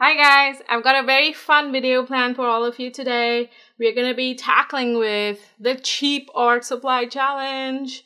Hi guys, I've got a very fun video planned for all of you today. We're going to be tackling with the cheap art supply challenge.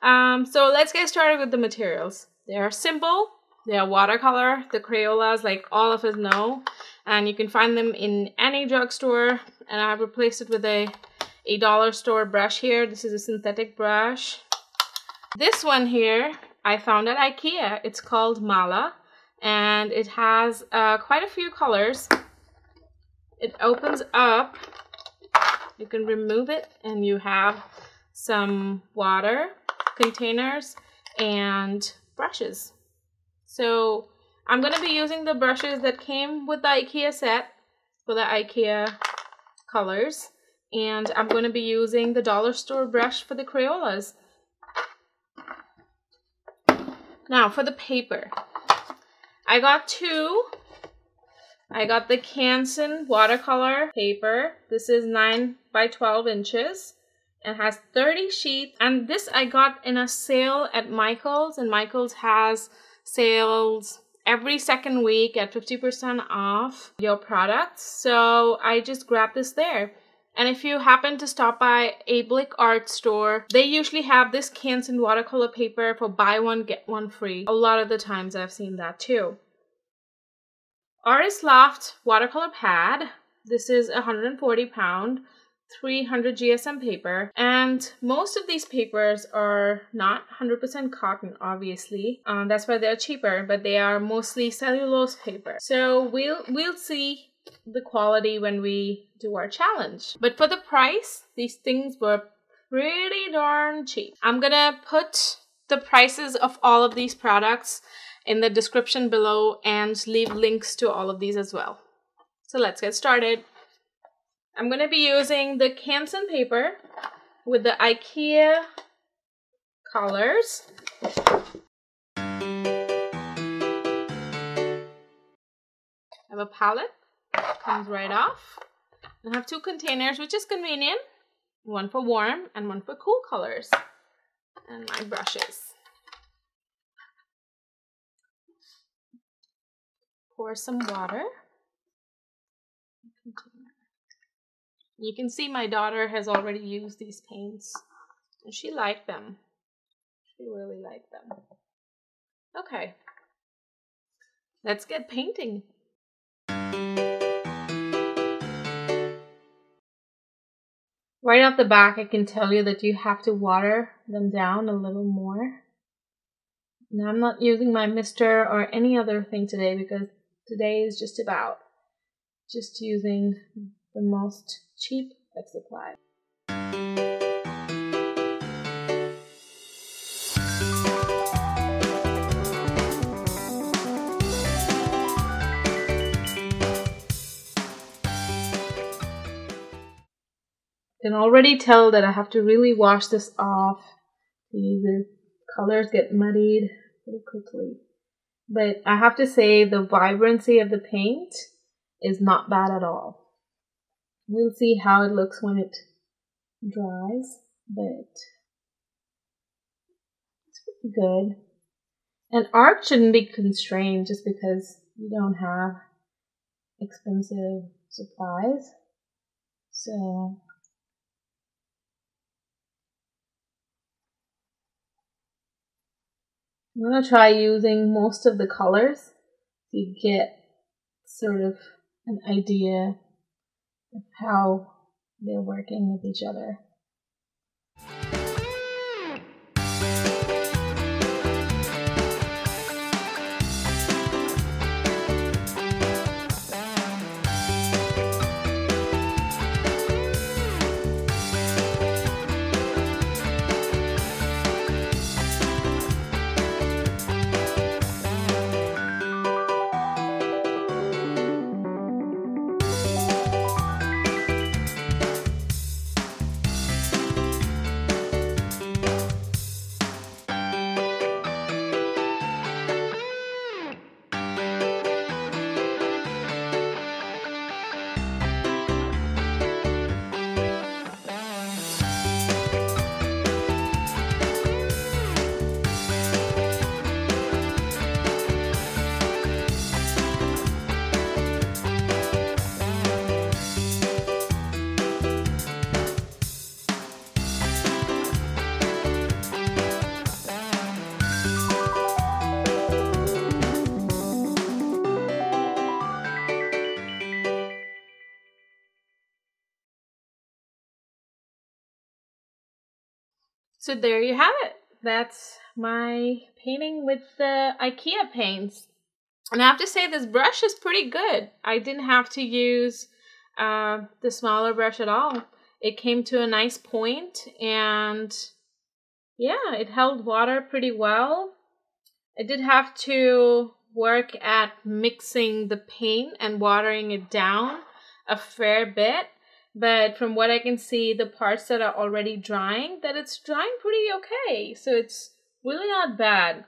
So let's get started with the materials. They are simple, they are watercolor, the Crayolas like all of us know, and you can find them in any drugstore, and I've replaced it with a dollar store brush here. This is a synthetic brush. This one here I found at Ikea. It's called Mala. And it has quite a few colors. It opens up, you can remove it, and you have some water containers and brushes. So I'm going to be using the brushes that came with the Ikea set for the Ikea colors, and I'm going to be using the dollar store brush for the Crayolas. Now for the paper. I got two. I got the Canson watercolor paper. This is 9 by 12 inches and has 30 sheets. And this I got in a sale at Michael's, and Michael's has sales every second week at 50% off your products. So I just grabbed this there. And if you happen to stop by a Blick art store, they usually have this Canson watercolor paper for buy one, get one free. A lot of the times I've seen that too. Artist Loft Watercolor Pad. This is 140 pound, 300 GSM paper. And most of these papers are not 100% cotton, obviously. That's why they're cheaper, but they are mostly cellulose paper. So we'll see the quality when we do our challenge. But for the price, these things were pretty darn cheap. I'm gonna put the prices of all of these products in the description below and leave links to all of these as well. So let's get started. I'm gonna be using the Canson paper with the Ikea colors. I have a palette. Comes right off. I have two containers, which is convenient. One for warm and one for cool colors. And my brushes. Pour some water. You can see my daughter has already used these paints, and she liked them. She really liked them. Okay, let's get painting. Right off the back, I can tell you that you have to water them down a little more. Now, I'm not using my mister or any other thing today because today is just about just using the most cheap of supply. I can already tell that I have to really wash this off. The colors get muddied pretty quickly. But I have to say the vibrancy of the paint is not bad at all. We'll see how it looks when it dries, but it's pretty good. And art shouldn't be constrained just because you don't have expensive supplies. So I'm going to try using most of the colors to get sort of an idea of how they're working with each other. So there you have it. That's my painting with the Ikea paints. And I have to say, this brush is pretty good. I didn't have to use the smaller brush at all. It came to a nice point, and yeah, it held water pretty well. I did have to work at mixing the paint and watering it down a fair bit, but from what I can see, the parts that are already drying, that it's drying pretty okay, so it's really not bad.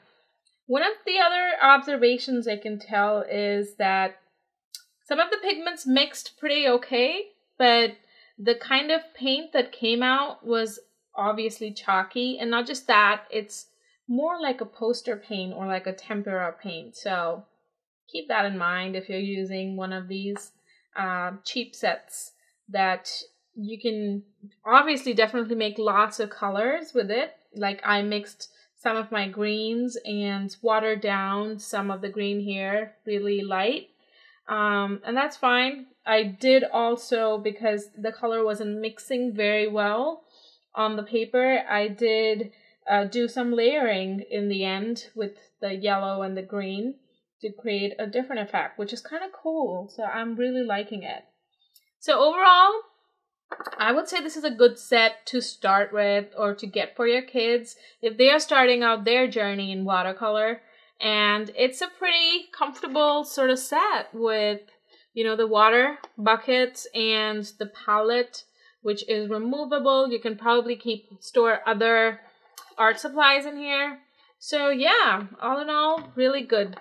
One of the other observations I can tell is that some of the pigments mixed pretty okay, but the kind of paint that came out was obviously chalky, and not just that, it's more like a poster paint or like a tempera paint. So keep that in mind if you're using one of these cheap sets, that you can obviously definitely make lots of colors with it. Like I mixed some of my greens and watered down some of the green here really light, and that's fine. I did also, because the color wasn't mixing very well on the paper, I did do some layering in the end with the yellow and the green to create a different effect, which is kind of cool. So I'm really liking it. So overall, I would say this is a good set to start with or to get for your kids if they are starting out their journey in watercolor. And it's a pretty comfortable sort of set with, you know, the water buckets and the palette, which is removable. You can probably store other art supplies in here. So yeah, all in all, really good.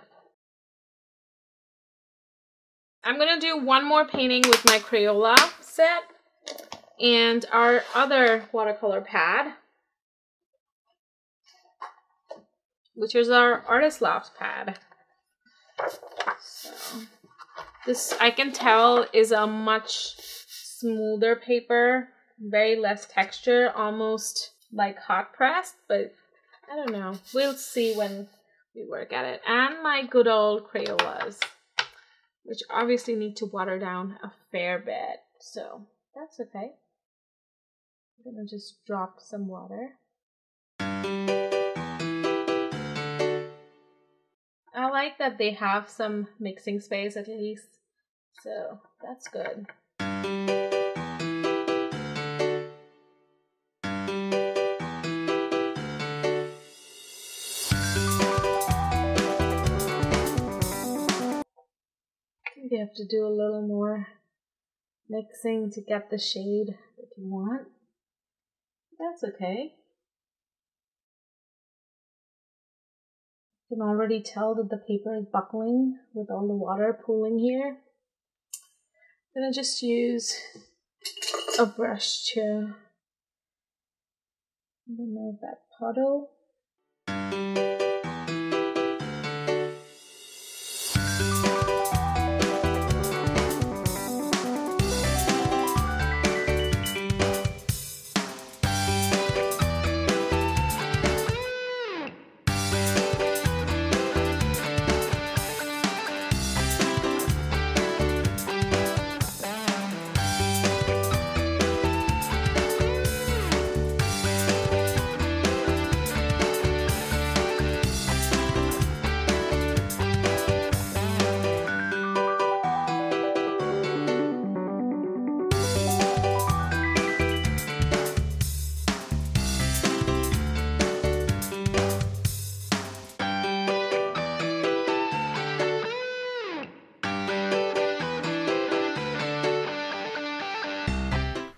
I'm gonna do one more painting with my Crayola set and our other watercolor pad, which is our Artist Loft Pad. So this, I can tell, is a much smoother paper, very less texture, almost like hot pressed, but I don't know. We'll see when we work at it. And my good old Crayolas, which obviously need to water down a fair bit, so that's okay. I'm gonna just drop some water. I like that they have some mixing space at least, so that's good. You have to do a little more mixing to get the shade that you want. That's okay. You can already tell that the paper is buckling with all the water pooling here. I'm gonna just use a brush to remove that puddle.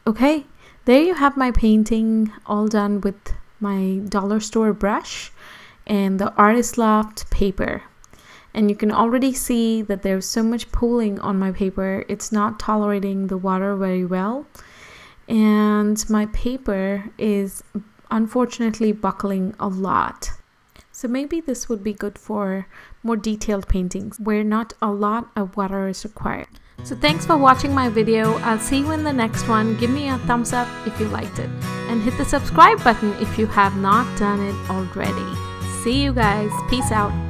Okay, there you have my painting all done with my dollar store brush and the Artist Loft paper. And you can already see that there's so much pooling on my paper. It's not tolerating the water very well. And my paper is unfortunately buckling a lot. So maybe this would be good for more detailed paintings where not a lot of water is required. So thanks for watching my video. I'll see you in the next one. Give me a thumbs up if you liked it. And hit the subscribe button if you have not done it already. See you guys. Peace out.